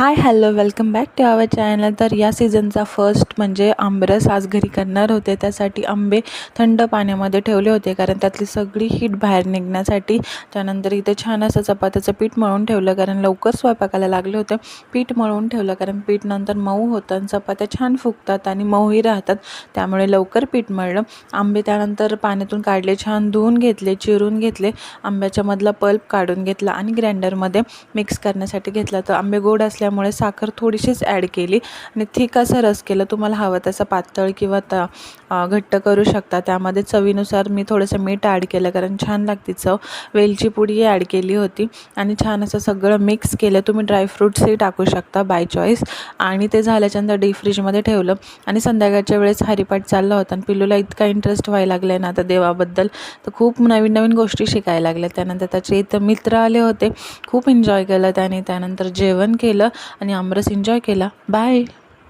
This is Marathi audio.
High hello welcome back to our channel. तर या सीझनचा फर्स्ट म्हणजे आमरस आज घरी करणार होते. त्यासाठी आंबे थंड पाण्यामध्ये ठेवले होते कारण त्यातली सगळी हीट बाहेर निघण्यासाठी. त्यानंतर इथे छान असं चपात्याचं पीठ मळून ठेवलं कारण लवकर स्वयंपाकाला लागले होते. पीठ मळून ठेवलं कारण पीठ नंतर मऊ होतं आणि चपात्या छान फुगतात आणि मऊही राहतात, त्यामुळे लवकर पीठ मळलं. आंबे त्यानंतर पाण्यातून काढले, छान धुवून घेतले, चिरून घेतले, आंब्याच्या मधला पल्प काढून घेतला आणि ग्राइंडरमध्ये मिक्स करण्यासाठी घेतला. तर आंबे गोड असल्यामुळे साखर थोडीशीच ॲड केली आणि थिक असा रस केला. तुम्हाला हवं तसं पातळ किंवा घट्ट करू शकता. त्यामध्ये चवीनुसार मी थोडंसं मीठ ॲड केलं कारण छान लागते चव. वेलची पूडही ॲड केली होती आणि छान असं सगळं मिक्स केलं. तुम्ही ड्रायफ्रूट्सही टाकू शकता बाय चॉईस. आणि ते झाल्याच्यानंतर डीप फ्रीजमध्ये ठेवलं आणि संध्याकाळच्या वेळेस हरिपाठ चालला होता आणि पिल्लूला इतका इंटरेस्ट व्हायला लागला आहे ना आता देवाबद्दल, तर खूप नवीन नवीन गोष्टी शिकायला लागल्या. त्यानंतर त्याचे इथं मित्र आले होते, खूप एन्जॉय केलं त्याने. त्यानंतर जेवण केलं आणि आमरस एन्जॉय केला. बाय.